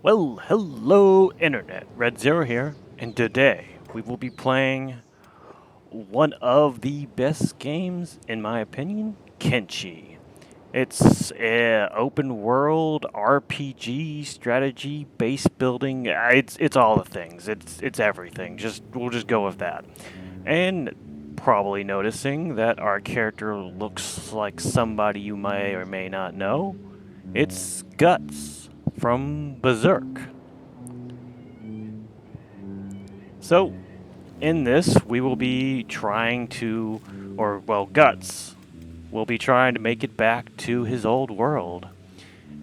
Well, hello Internet, Red Zero here, and today we will be playing one of the best games, in my opinion, Kenshi. It's a open world RPG strategy, base building. It's all the things. It's everything. We'll just go with that. And probably noticing that our character looks like somebody you may or may not know. It's Guts from Berserk. So, in this, we will be trying to, or well, Guts will be trying to make it back to his old world.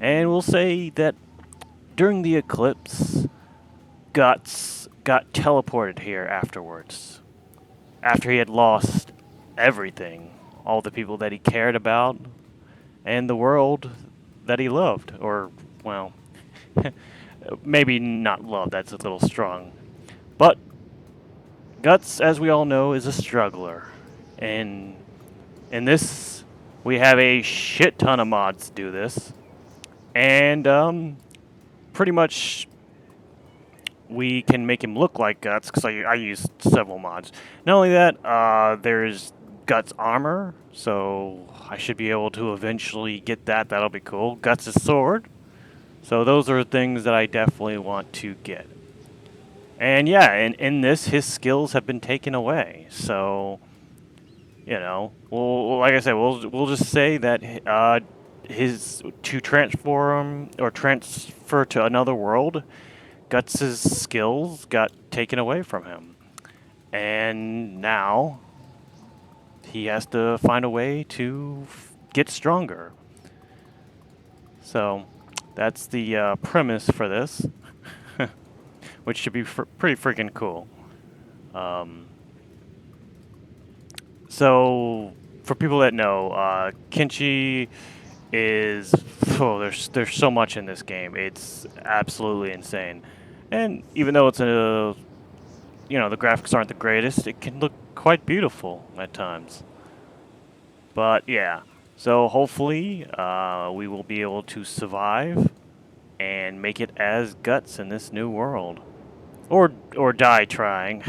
And we'll say that during the eclipse, Guts got teleported here afterwards. After he had lost everything, all the people that he cared about, and the world that he loved. Or, well, maybe not love, that's a little strong. But Guts, as we all know, is a struggler. And in this, we have a shit ton of mods do this. And pretty much we can make him look like Guts because I used several mods. Not only that, there's Guts armor, so I should be able to eventually get that. That'll be cool. Guts' sword. So those are things that I definitely want to get. And yeah, in this, his skills have been taken away. So, like I said, we'll just say that his to transform or transfer to another world, Guts' skills got taken away from him, and now he has to find a way to get stronger. So that's the premise for this, which should be pretty freaking cool. Um, so for people that know, Kenshi is there's so much in this game. It's absolutely insane. And even though it's the graphics aren't the greatest, it can look quite beautiful at times. But yeah, so hopefully we will be able to survive and make it as Guts in this new world, or die trying.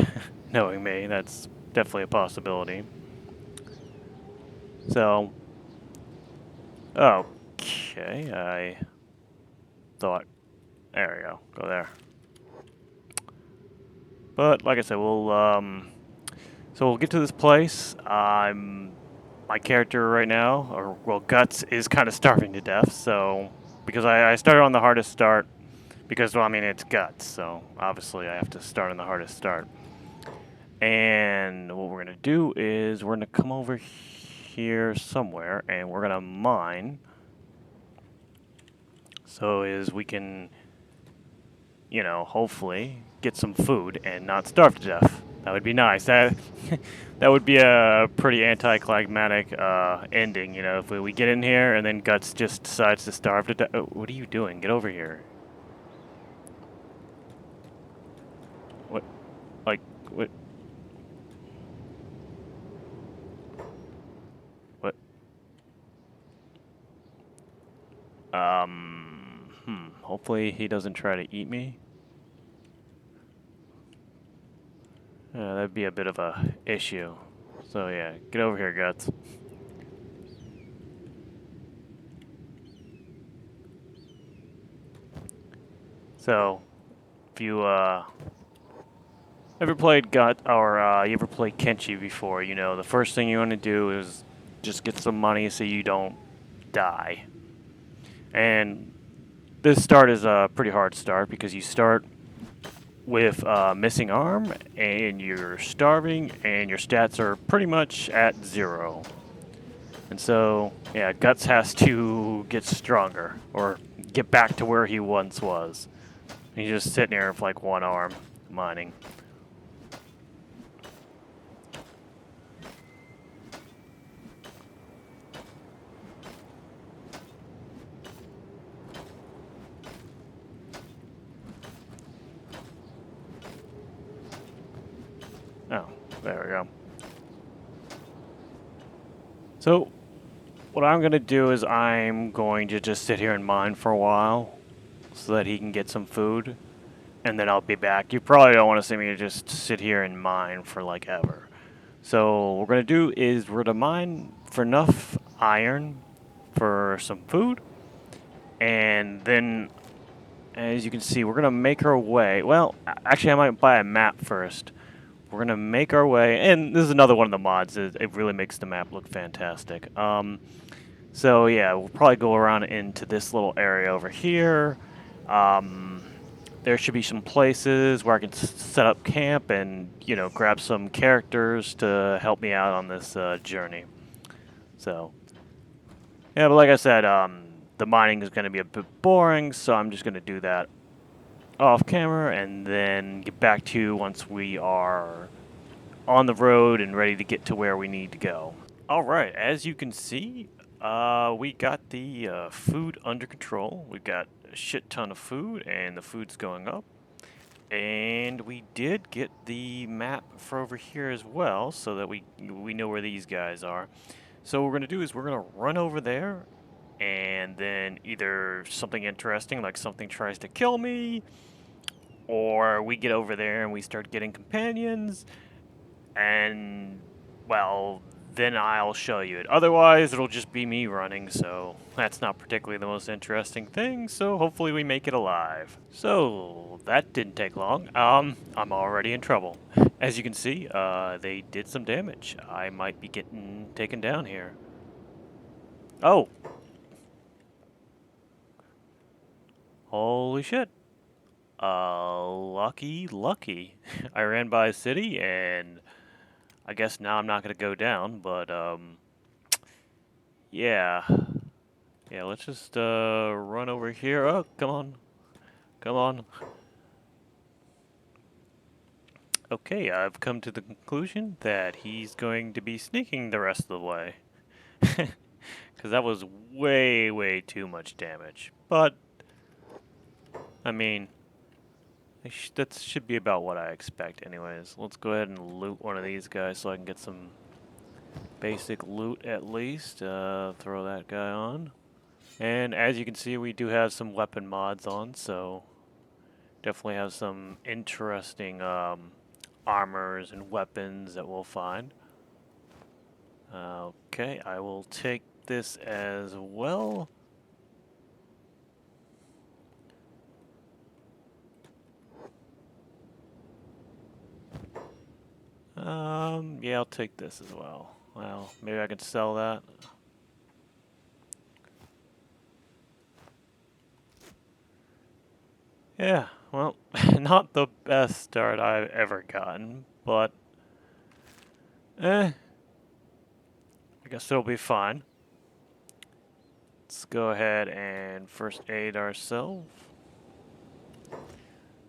Knowing me, that's definitely a possibility. So, okay, I thought, there we go, go there. But like I said, so we'll get to this place. My character right now, or well, Guts is kind of starving to death. So because I started on the hardest start, because well, I mean it's Guts, so obviously I have to start on the hardest start. And what we're gonna do is we're gonna come over here somewhere, and we're gonna mine. So is we can, hopefully get some food and not starve to death. That would be nice. That would be a pretty anticlimactic ending, if we get in here and then Guts just decides to starve to death. Oh, what are you doing? Get over here. What? Like, what? What? Hopefully he doesn't try to eat me. That'd be a bit of a issue. So yeah, get over here, Guts. So, if you ever played you ever played Kenshi before, the first thing you want to do is just get some money so you don't die. And this start is a pretty hard start because you start with a missing arm and you're starving and your stats are pretty much at 0. And so, yeah, Guts has to get stronger or get back to where he once was. He's just sitting there with like one arm mining. Oh, there we go. So, what I'm going to do is I'm going to just sit here and mine for a while. so that he can get some food, and then I'll be back. You probably don't want to see me just sit here and mine for like ever. So what we're gonna do is we're gonna mine for enough iron for some food, and then as you can see, we're gonna make our way. Well, actually, I might buy a map first. We're gonna make our way, and this is another one of the mods. It really makes the map look fantastic. So yeah, we'll probably go around into this little area over here. Um, there should be some places where I can set up camp and grab some characters to help me out on this journey. So yeah, but like I said, the mining is going to be a bit boring, so I'm just going to do that off camera and then get back to you once we are on the road and ready to get to where we need to go. All right, as you can see, we got the food under control. We've got a shit ton of food, and the food's going up. And we did get the map for over here as well, so that we know where these guys are. So what we're going to do is we're going to run over there, and then either something interesting, like something tries to kill me, or we get over there and we start getting companions, and, well, then I'll show you it. Otherwise, it'll just be me running, so that's not particularly the most interesting thing, so hopefully we make it alive. So, that didn't take long. I'm already in trouble. As you can see, they did some damage. I might be getting taken down here. Oh! Holy shit. Lucky. I ran by a city, and I guess now I'm not going to go down, but, yeah. Yeah, let's just, run over here. Oh, come on. Come on. Okay, I've come to the conclusion that he's going to be sneaking the rest of the way. Because that was way too much damage. But, I mean, that should be about what I expect anyways. Let's go ahead and loot one of these guys so I can get some basic loot at least. Throw that guy on. And as you can see, we do have some weapon mods on, so definitely have some interesting armors and weapons that we'll find. Okay, I will take this as well. Yeah, I'll take this as well. Well, maybe I can sell that. Yeah, well, not the best start I've ever gotten, but I guess it'll be fine. Let's go ahead and first aid ourselves.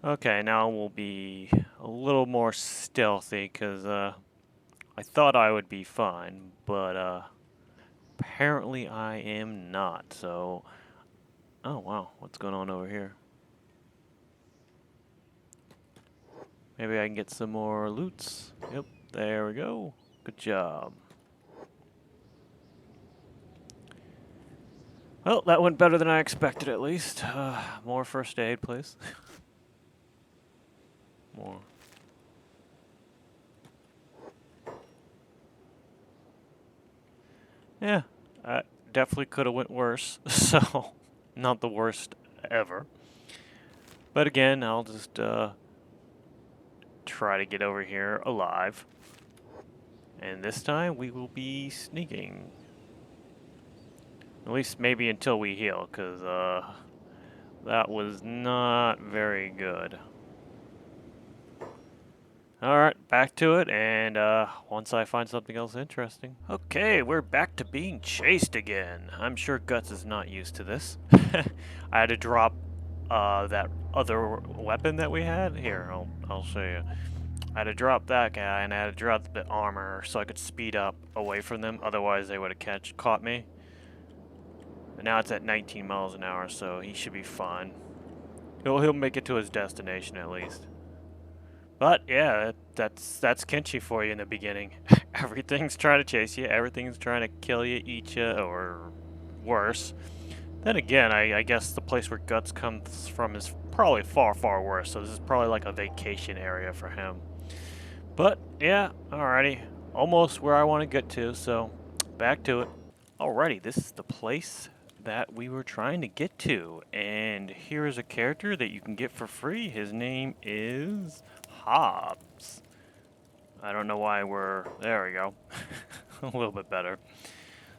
Okay, now we'll be a little more stealthy, because I thought I would be fine, but apparently I am not, so... Oh, wow, what's going on over here? Maybe I can get some more loots. Yep, there we go. Good job. Well, that went better than I expected, at least. More first aid, please. More. Yeah, definitely could have went worse, so not the worst ever. But again, I'll just try to get over here alive. And this time we will be sneaking. At least maybe until we heal, because that was not very good. Alright, back to it, and once I find something else interesting. Okay, we're back to being chased again. I'm sure Guts is not used to this. I had to drop that other weapon that we had. Here, I'll show you. I had to drop that guy, and I had to drop the armor so I could speed up away from them. Otherwise, they would have caught me. And now it's at 19 miles an hour, so he should be fine. He'll make it to his destination at least. But yeah, that's Kenshi for you in the beginning. Everything's trying to chase you. Everything's trying to kill you, eat you, or worse. Then again, I guess the place where Guts comes from is probably far, far worse, so this is probably like a vacation area for him. But, yeah, alrighty. Almost where I want to get to, so back to it. Alrighty, this is the place that we were trying to get to, and here is a character that you can get for free. His name is Hobbs. I don't know why we're... There we go. A little bit better.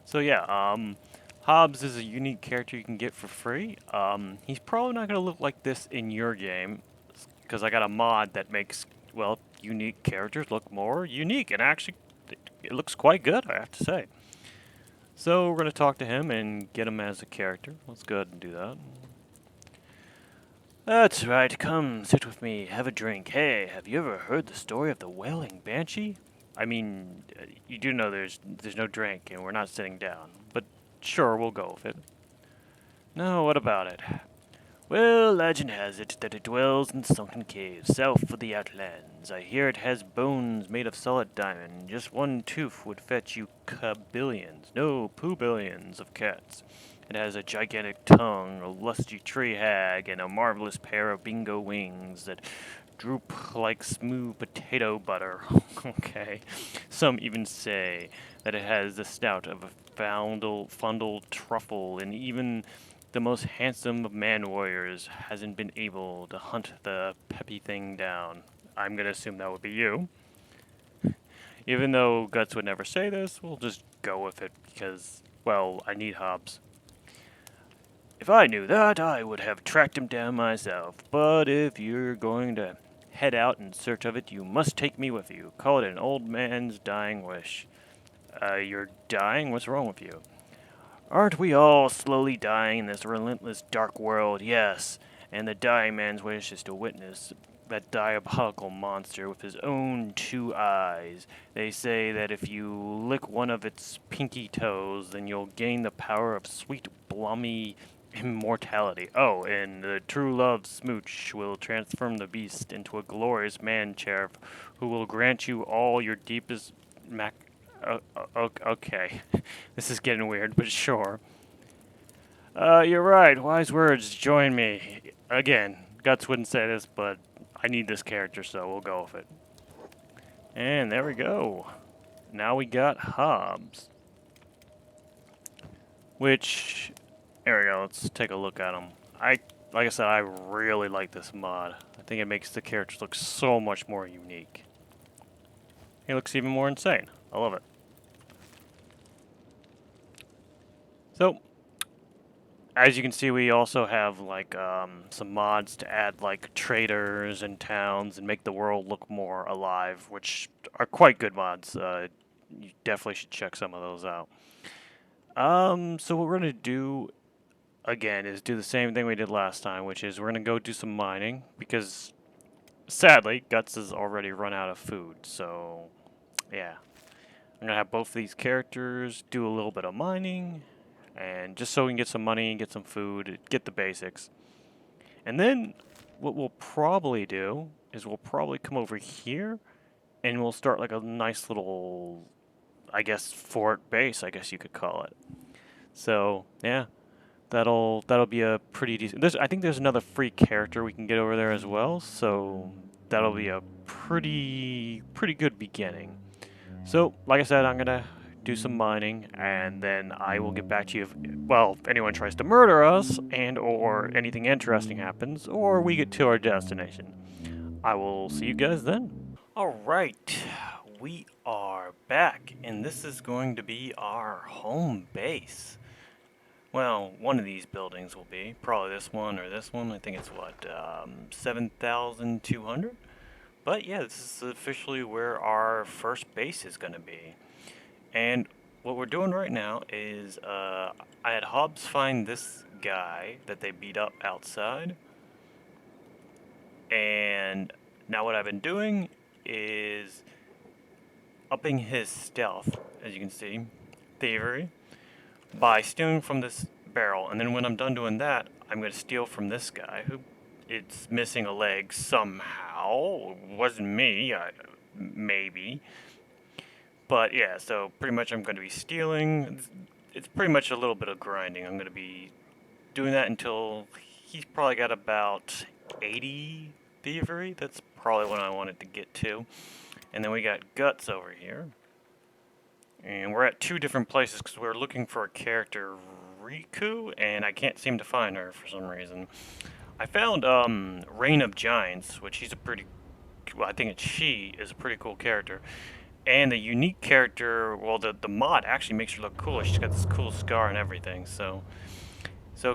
So yeah, Hobbs is a unique character you can get for free. He's probably not going to look like this in your game, because I got a mod that makes, well, unique characters look more unique, and actually, it looks quite good, I have to say. So we're going to talk to him and get him as a character. Let's go ahead and do that. That's right, come sit with me, have a drink. Hey, have you ever heard the story of the Wailing Banshee? I mean, you do know there's no drink and we're not sitting down, but sure, we'll go with it. No, what about it? Well, legend has it that it dwells in sunken caves south of the Outlands. I hear it has bones made of solid diamond. Just one tooth would fetch you billions, no, poo-billions of cats. It has a gigantic tongue, a lusty tree hag, and a marvelous pair of bingo wings that droop like smooth potato butter. Okay. Some even say that it has the snout of a fundled truffle, and even the most handsome of man warriors hasn't been able to hunt the peppy thing down. I'm gonna assume that would be you. Even though Guts would never say this, we'll just go with it because, well, I need Hobbs. If I knew that, I would have tracked him down myself. But if you're going to head out in search of it, you must take me with you. Call it an old man's dying wish. You're dying? What's wrong with you? Aren't we all slowly dying in this relentless dark world? Yes, and the dying man's wish is to witness that diabolical monster with his own two eyes. They say that if you lick one of its pinky toes, then you'll gain the power of sweet, blummy immortality. Oh, and the true love smooch will transform the beast into a glorious man-cherub who will grant you all your deepest okay. This is getting weird, but sure. You're right. Wise words. Join me. Again, Guts wouldn't say this, but I need this character, so we'll go with it. And there we go. Now we got Hobbs. Which, there we go. Let's take a look at him. Like I said, I really like this mod. I think it makes the characters look so much more unique. He looks even more insane. I love it. So, as you can see, we also have like some mods to add like traders and towns and make the world look more alive, which are quite good mods. You definitely should check some of those out. So what we're gonna do again is do the same thing we did last time, which is we're gonna go do some mining because sadly Guts has already run out of food. So yeah, I'm gonna have both of these characters do a little bit of mining. And just so we can get some money, get some food, get the basics. And then what we'll probably do is we'll probably come over here and we'll start like a nice little, I guess, fort base, I guess you could call it. So, yeah, that'll be a pretty decent. I think there's another free character we can get over there as well, so that'll be a pretty good beginning. So, like I said, I'm going to do some mining, and then I will get back to you if anyone tries to murder us, and or anything interesting happens, or we get to our destination. I will see you guys then. Alright, we are back, and this is going to be our home base. Well, one of these buildings will be. Probably this one or this one. I think it's, 7,200? But yeah, this is officially where our first base is going to be. And what we're doing right now is I had Hobbs find this guy that they beat up outside. And now what I've been doing is upping his stealth, as you can see, Thievery, by stealing from this barrel. And then when I'm done doing that, I'm going to steal from this guy who it's missing a leg somehow. It wasn't me, maybe. But yeah, so pretty much I'm going to be stealing. It's pretty much a little bit of grinding. I'm going to be doing that until he's probably got about 80 thievery. That's probably what I wanted to get to. And then we got guts over here. And we're at two different places because we're looking for a character, Riku, and I can't seem to find her for some reason. I found Reign of Giants, which she's a pretty, well, I think it's she is a pretty cool character. And the unique character, well, the mod actually makes her look cooler. She's got this cool scar and everything. So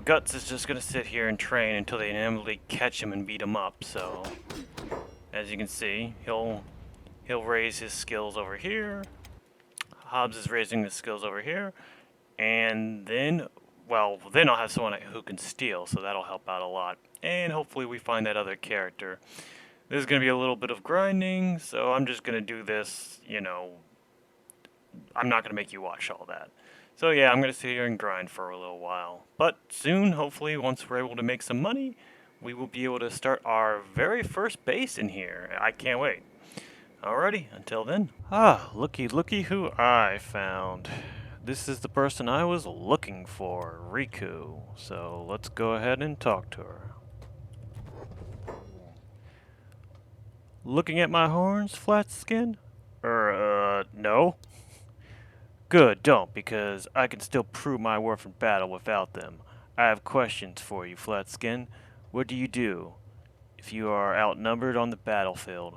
Guts is just gonna sit here and train until they inevitably catch him and beat him up. So as you can see, he'll raise his skills over here. Hobbs is raising his skills over here, and then, well, then I'll have someone who can steal, so that'll help out a lot. And hopefully we find that other character. This is going to be a little bit of grinding, so I'm just going to do this, you know, I'm not going to make you watch all that. So yeah, I'm going to sit here and grind for a little while. But soon, hopefully, once we're able to make some money, we will be able to start our very first base in here. I can't wait. Alrighty, until then. Ah, looky who I found. This is the person I was looking for, Riku. So let's go ahead and talk to her. Looking at my horns, flat skin? No. Good, don't, because I can still prove my worth in battle without them. I have questions for you, flat skin. What do you do if you are outnumbered on the battlefield?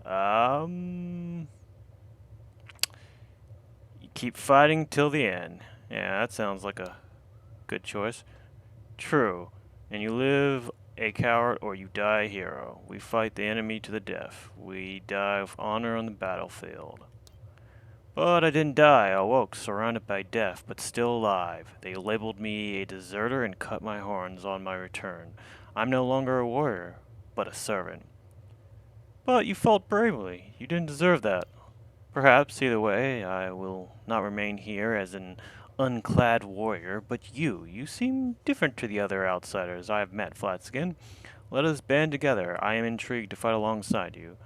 You keep fighting till the end. Yeah, that sounds like a good choice. True. And you live a coward or you die a hero. We fight the enemy to the death. We die with honor on the battlefield. But I didn't die. I awoke, surrounded by death, but still alive. They labeled me a deserter and cut my horns on my return. I'm no longer a warrior, but a servant. But you fought bravely. You didn't deserve that. Perhaps, either way, I will not remain here as an unclad warrior, but you seem different to the other outsiders I have met, Flatskin. Let us band together. I am intrigued to fight alongside you.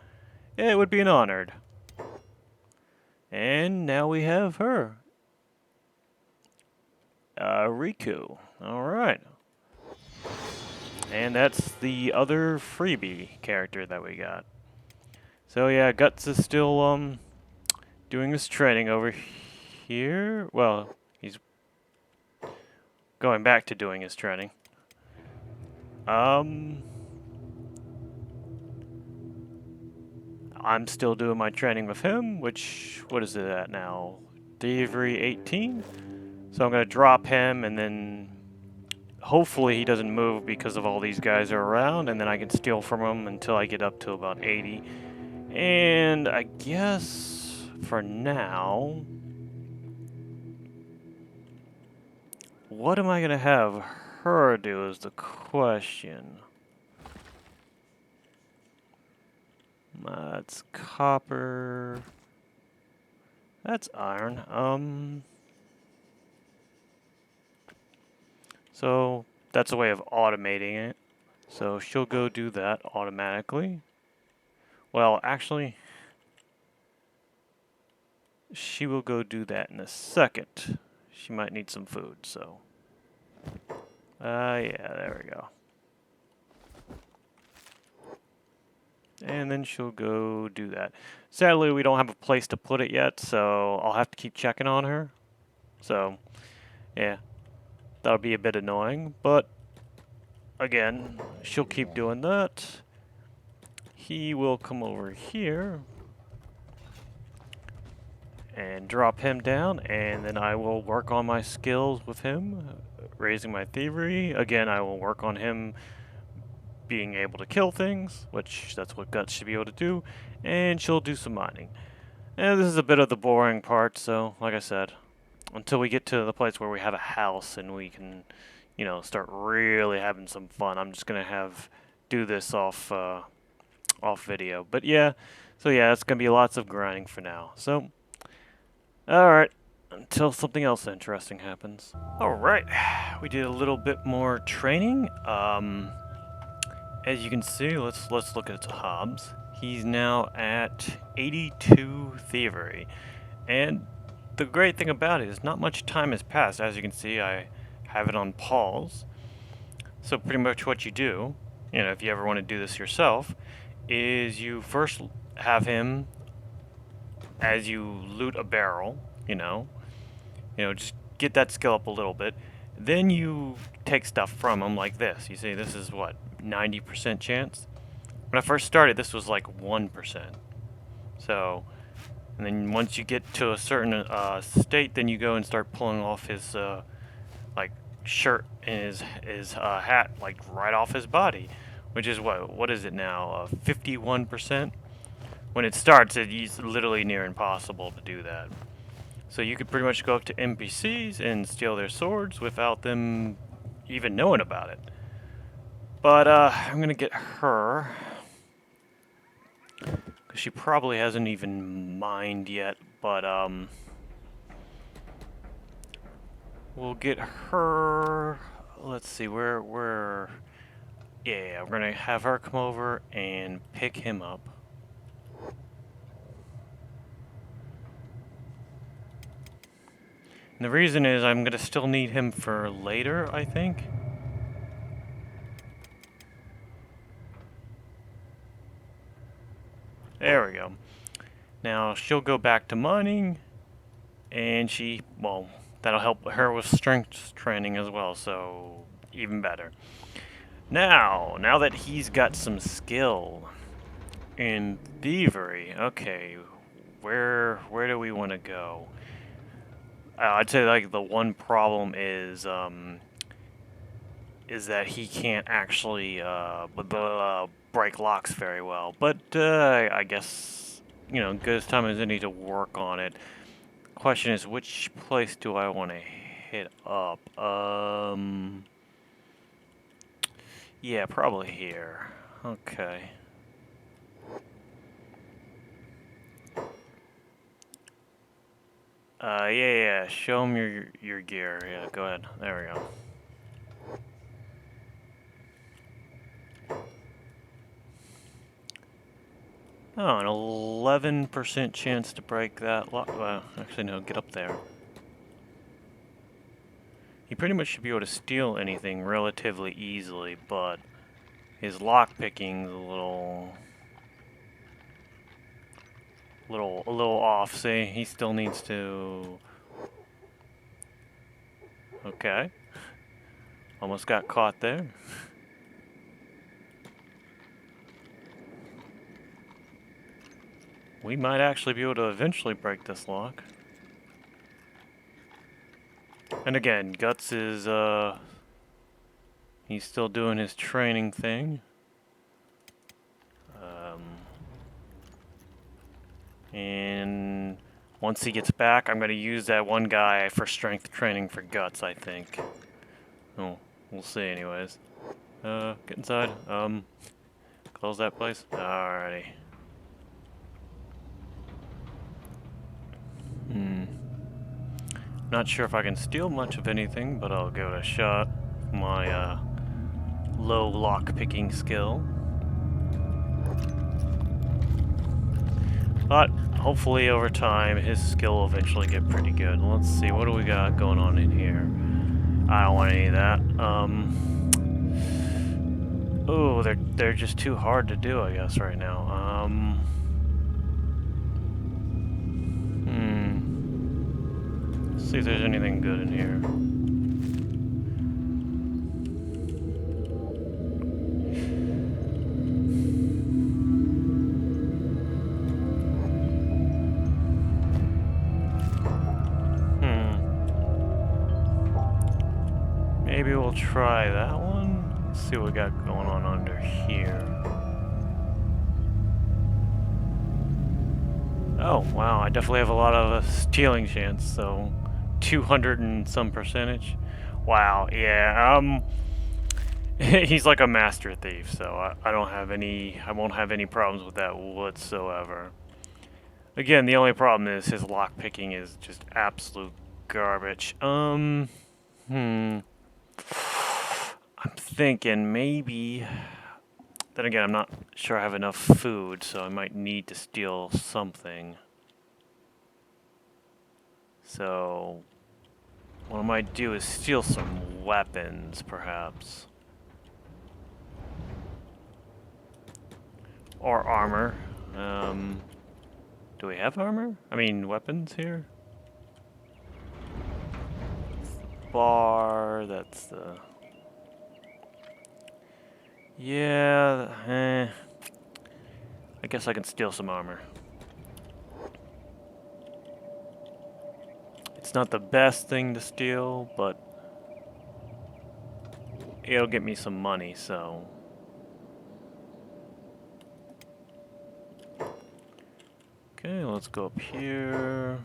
It would be an honor. And now we have her. Riku. Alright. And that's the other freebie character that we got. So yeah, Guts is still doing his training over here. Well, he's going back to doing his training. I'm still doing my training with him, which, what is it at now? Thievery 18? So I'm going to drop him, and then hopefully he doesn't move because of all these guys are around, and then I can steal from him until I get up to about 80. And I guess for now, what am I going to have her do is the question. That's copper. That's iron. So that's a way of automating it. So she'll go do that automatically. Well, actually, she will go do that in a second. She might need some food, so. Yeah, there we go. And then she'll go do that. Sadly, we don't have a place to put it yet, so I'll have to keep checking on her. So, yeah, that'll be a bit annoying, but again, she'll keep doing that. He will come over here and drop him down, and then I will work on my skills with him, raising my thievery. Again, I will work on him being able to kill things, which that's what Guts should be able to do, and she'll do some mining. And this is a bit of the boring part, so like I said, until we get to the place where we have a house and we can, you know, start really having some fun, I'm just gonna do this off video. But yeah, so yeah, it's gonna be lots of grinding for now. So, alright, until something else interesting happens. Alright, we did a little bit more training. As you can see, let's look at Hobbs. He's now at 82 thievery. And the great thing about it is not much time has passed. As you can see, I have it on pause. So pretty much what you do, if you ever want to do this yourself, is you first have him, as you loot a barrel, just get that skill up a little bit. Then you take stuff from him like this. You see, this is what, 90% chance? When I first started, this was like 1%. So, and then once you get to a certain state, then you go and start pulling off his like shirt and his hat like right off his body, which is what is it now? 51%. When it starts, it's literally near impossible to do that. So you could pretty much go up to NPCs and steal their swords without them even knowing about it. But I'm gonna get her, because she probably hasn't even mined yet, but we'll get her. Let's see, where yeah, we're gonna have her come over and pick him up. And the reason is I'm gonna still need him for later, I think. There we go. Now she'll go back to mining, and that'll help her with strength training as well, so even better. Now that he's got some skill in thievery, okay, where do we want to go? I'd say like the one problem is that he can't actually break locks very well. But I guess good as time as any to work on it. Question is, which place do I want to hit up? Yeah, probably here. Okay. Yeah. Show him your gear. Yeah, go ahead. There we go. Oh, an 11% chance to break that lock. Well, actually, no, get up there. He pretty much should be able to steal anything relatively easily, but his lockpicking's a little off. See, he still needs to. Okay. Almost got caught there. We might actually be able to eventually break this lock. And again, Guts is, he's still doing his training thing. And once he gets back, I'm going to use that one guy for strength training for Guts, I think. Oh, we'll see anyways. Get inside. Close that place. Alrighty. Not sure if I can steal much of anything, but I'll give it a shot. My low lock-picking skill. But hopefully over time his skill will eventually get pretty good. Let's see, what do we got going on in here? I don't want any of that. Oh, they're just too hard to do, I guess, right now. Let's see if there's anything good in here. Maybe we'll try that one. Let's see what we got going on under here. Oh, wow, I definitely have a lot of stealing chance, so 200 and some percentage. Wow, yeah, he's like a master thief, so I won't have any problems with that whatsoever. Again, the only problem is his lockpicking is just absolute garbage. I'm thinking maybe. Then again, I'm not sure I have enough food, so I might need to steal something. So, what I might do is steal some weapons, perhaps. Or armor. Do we have armor? I mean, weapons here? Bar, that's the... Yeah, I guess I can steal some armor. It's not the best thing to steal, but it'll get me some money, so... Okay, let's go up here.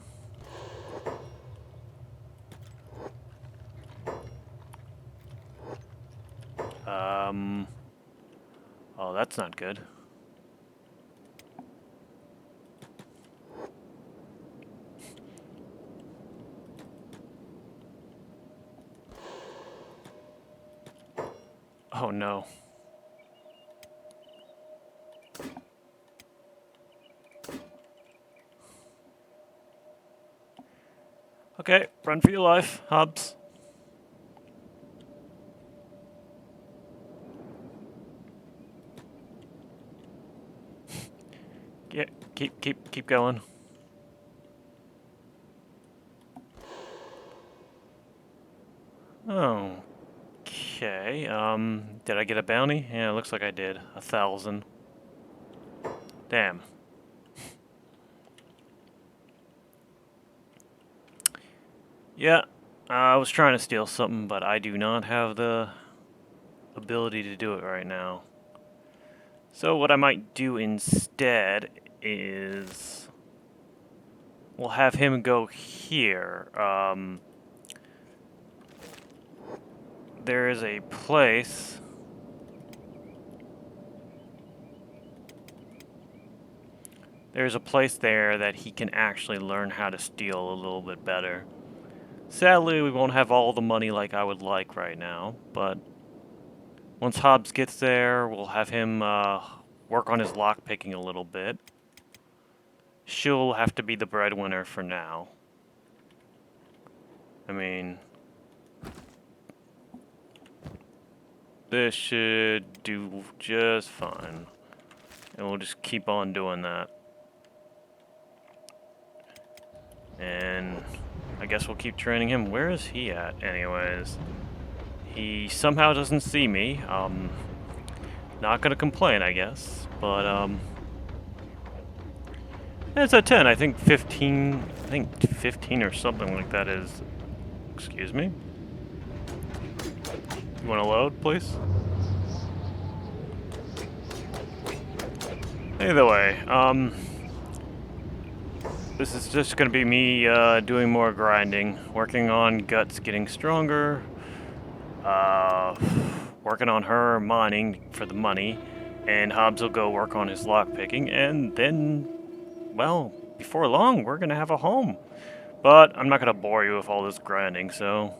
Oh, that's not good. Oh no. Okay, run for your life, Hobbs. Yeah, keep going. Okay, did I get a bounty? Yeah, it looks like I did. 1,000. Damn. Yeah, I was trying to steal something, but I do not have the ability to do it right now. So what I might do instead is... we'll have him go here. There is a place... There's a place there that he can actually learn how to steal a little bit better. Sadly, we won't have all the money like I would like right now, but once Hobbs gets there, we'll have him work on his lockpicking a little bit. She'll have to be the breadwinner for now. I mean, this should do just fine. And we'll just keep on doing that. And I guess we'll keep training him. Where is he at, anyways? He somehow doesn't see me. Not gonna complain, I guess. But, it's a 10. I think 15... I think 15 or something like that is... Excuse me? You wanna load, please? Either way, this is just gonna be me, doing more grinding. Working on Guts getting stronger. Working on her mining for the money. And Hobbs will go work on his lockpicking. And then, well, before long, we're gonna have a home. But I'm not gonna bore you with all this grinding, so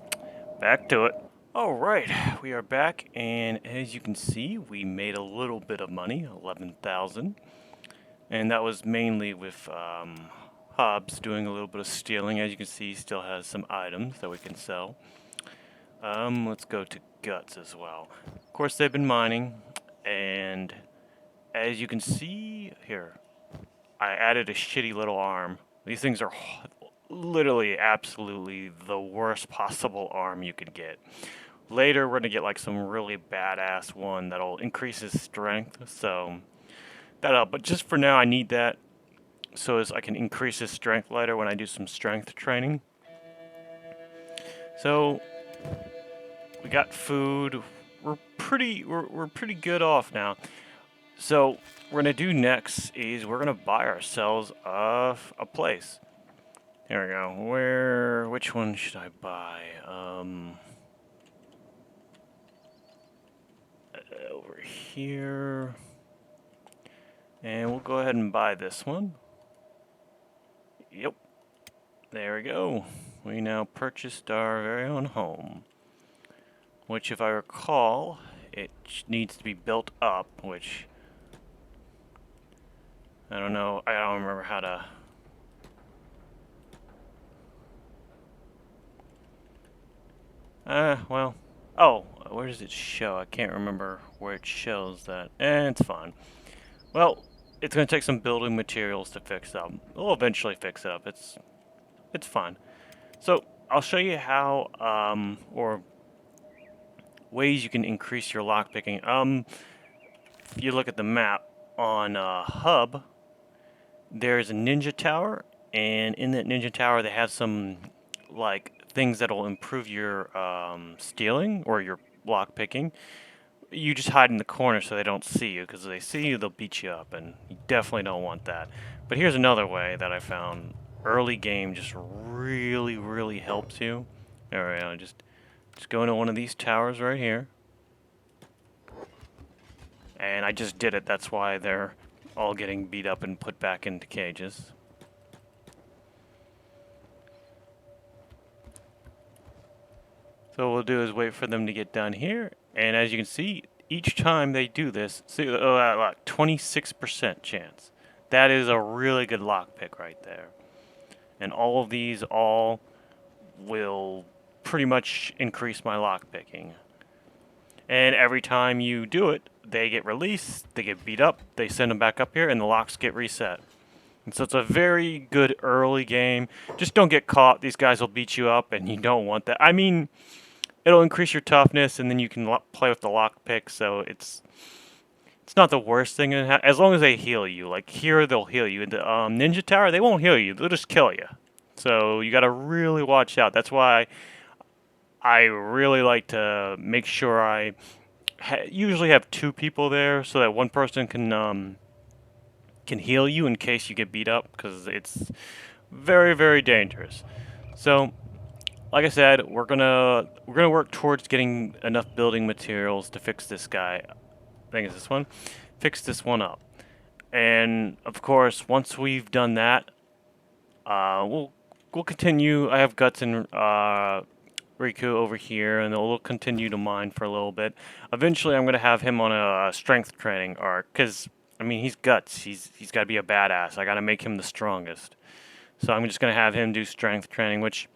back to it. Alright, we are back, and as you can see, we made a little bit of money, 11,000. And that was mainly with Hobbs doing a little bit of stealing. As you can see, he still has some items that we can sell. Let's go to Guts as well. Of course, they've been mining, and as you can see here, I added a shitty little arm. These things are literally absolutely the worst possible arm you could get. Later, we're gonna get like some really badass one that'll increase his strength, so that'll help. But just for now, I need that so as I can increase his strength later when I do some strength training. So we got food. We're pretty good off now. So we're gonna do next is we're gonna buy ourselves a place. There we go. Which one should I buy? Over here. And we'll go ahead and buy this one. Yep. There we go. We now purchased our very own home. Which, if I recall, it needs to be built up, which... I don't know. I don't remember how to... well, Oh, where does it show? I can't remember where it shows that. It's fine. Well, it's going to take some building materials to fix up. We'll eventually fix it up. It's fine. So I'll show you how or ways you can increase your lockpicking. If you look at the map on Hub, there's a ninja tower, and in that ninja tower they have some like things that'll improve your stealing or your lockpicking. You just hide in the corner so they don't see you, because if they see you, they'll beat you up, and you definitely don't want that. But here's another way that I found. Early game just really, really helps you. All right, I'll just go into one of these towers right here. And I just did it. That's why they're all getting beat up and put back into cages. So what we'll do is wait for them to get done here. And as you can see, each time they do this, see, 26% chance. That is a really good lockpick right there. And all of these all will pretty much increase my lockpicking. And every time you do it, they get released, they get beat up, they send them back up here, and the locks get reset. And so it's a very good early game. Just don't get caught. These guys will beat you up, and you don't want that. I mean, it'll increase your toughness, and then you can play with the lockpick, so it's not the worst thing, as long as they heal you. Like here, they'll heal you. In the Ninja Tower, they won't heal you. They'll just kill you. So you got to really watch out. That's why I really like to make sure I usually have two people there, so that one person can heal you in case you get beat up, because it's very, very dangerous. So, like I said, we're gonna work towards getting enough building materials to fix this guy. I think it's this one. Fix this one up, and of course, once we've done that, we'll continue. I have Guts and Riku over here, and we'll continue to mine for a little bit. Eventually, I'm gonna have him on a strength training arc, because I mean he's Guts. He's got to be a badass. I got to make him the strongest. So I'm just gonna have him do strength training, which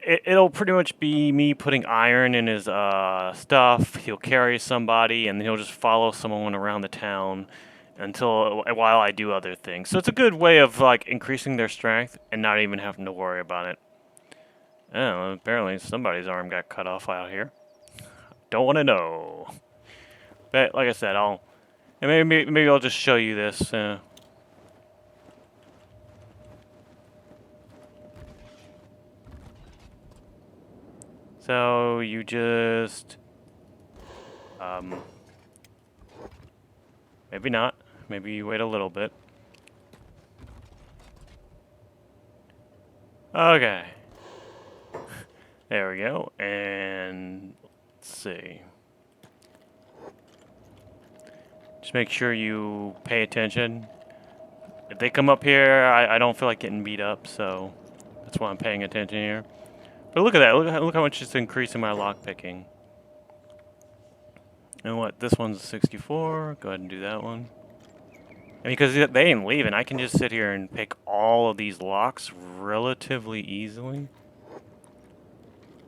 it'll pretty much be me putting iron in his stuff. He'll carry somebody, and then he'll just follow someone around the town while I do other things. So it's a good way of like increasing their strength and not even having to worry about it. Oh, apparently somebody's arm got cut off out here. Don't want to know. But like I said, and maybe I'll just show you this. So you just maybe not. Maybe you wait a little bit. Okay. There we go. And let's see. Just make sure you pay attention. If they come up here, I don't feel like getting beat up, so that's why I'm paying attention here. But look at that. Look how much it's increasing my lockpicking. And what? This one's 64. Go ahead and do that one. And because they ain't leaving, I can just sit here and pick all of these locks relatively easily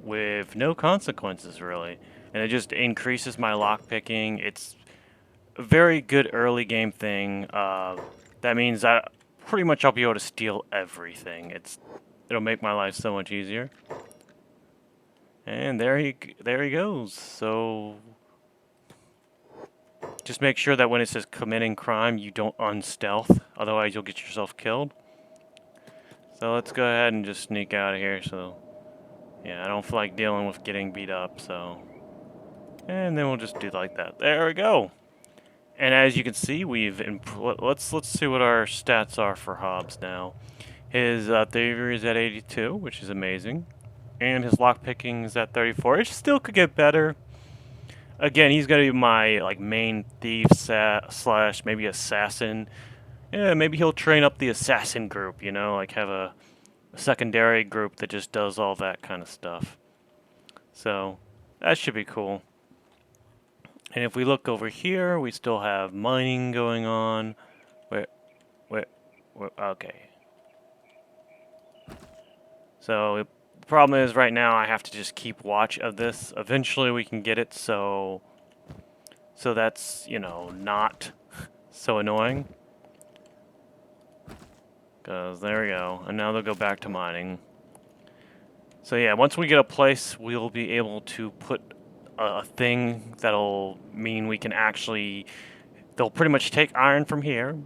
with no consequences, really. And it just increases my lockpicking. It's a very good early game thing. That means that pretty much I'll be able to steal everything. It'll make my life so much easier. And there he goes. So just make sure that when it says committing crime, you don't unstealth. Otherwise, you'll get yourself killed. So let's go ahead and just sneak out of here. So yeah, I don't feel like dealing with getting beat up. So, and then we'll just do like that. There we go. And as you can see, let's see what our stats are for Hobbs now. His Thievery is at 82, which is amazing. And his lockpicking is at 34. It still could get better. Again, he's gonna be my like main thief slash maybe assassin. Yeah, maybe he'll train up the assassin group. Like have a secondary group that just does all that kind of stuff. So that should be cool. And if we look over here, we still have mining going on. Okay. So problem is right now I have to just keep watch of this. Eventually we can get it, so that's, you know, not so annoying. Because there we go. And now they'll go back to mining. So yeah, once we get a place, we'll be able to put a thing that'll mean we can actually... They'll pretty much take iron from here,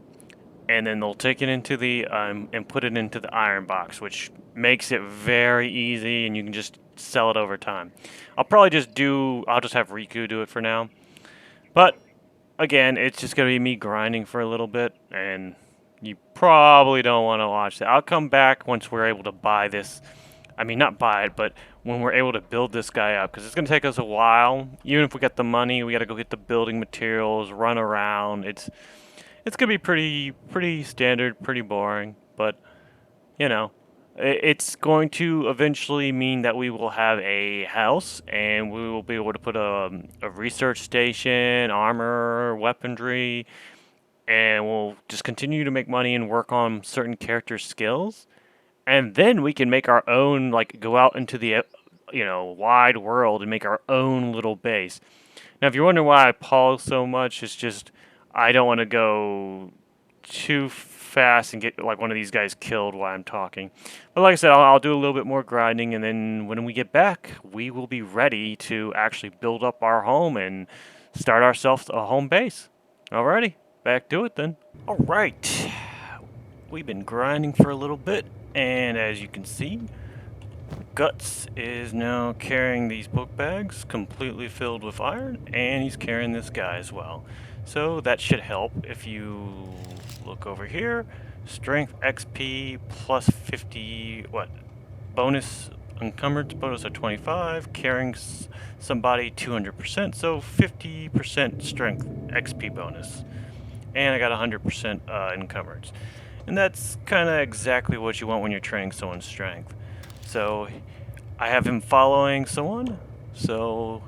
and then they'll take it into the... and put it into the iron box, which makes it very easy, and you can just sell it over time. I'll probably just do... I'll just have Riku do it for now. But, again, it's just going to be me grinding for a little bit, and you probably don't want to watch that. I'll come back once we're able to buy this. I mean, not buy it, but when we're able to build this guy up, because it's going to take us a while. Even if we get the money, we got to go get the building materials, run around. It's going to be pretty standard, pretty boring, but, you know, it's going to eventually mean that we will have a house, and we will be able to put a research station, armor, weaponry, and we'll just continue to make money and work on certain character skills. And then we can make our own, like, go out into the, you know, wide world and make our own little base. Now, if you're wondering why I pause so much, it's just I don't want to go too fast and get, like, one of these guys killed while I'm talking. But like I said, I'll do a little bit more grinding, and then when we get back, we will be ready to actually build up our home and start ourselves a home base. Alrighty, back to it then. Alright, we've been grinding for a little bit. And as you can see, Guts is now carrying these book bags completely filled with iron, and he's carrying this guy as well. So that should help. If you look over here, strength XP plus 50, bonus encumbrance bonus of 25, carrying somebody 200%, so 50% strength XP bonus. And I got 100% encumbrance. And that's kind of exactly what you want when you're training someone's strength. So I have him following someone. So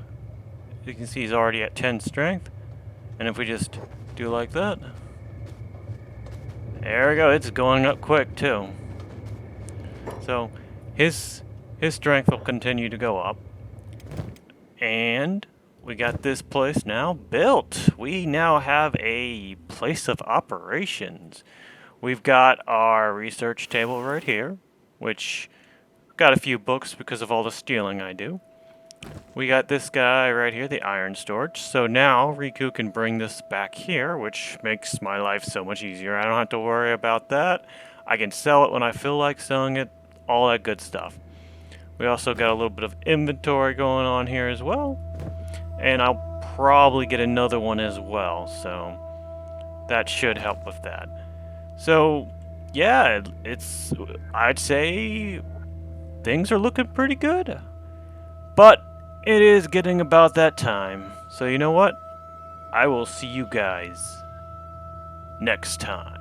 you can see he's already at 10 strength. And if we just do like that, there we go. It's going up quick too. So his strength will continue to go up. And we got this place now built. We now have a place of operations. We've got our research table right here, which got a few books because of all the stealing I do. We got this guy right here, the iron storage. So now Riku can bring this back here, which makes my life so much easier. I don't have to worry about that. I can sell it when I feel like selling it, all that good stuff. We also got a little bit of inventory going on here as well. And I'll probably get another one as well, so that should help with that. So, yeah, I'd say things are looking pretty good. But it is getting about that time. So you know what? I will see you guys next time.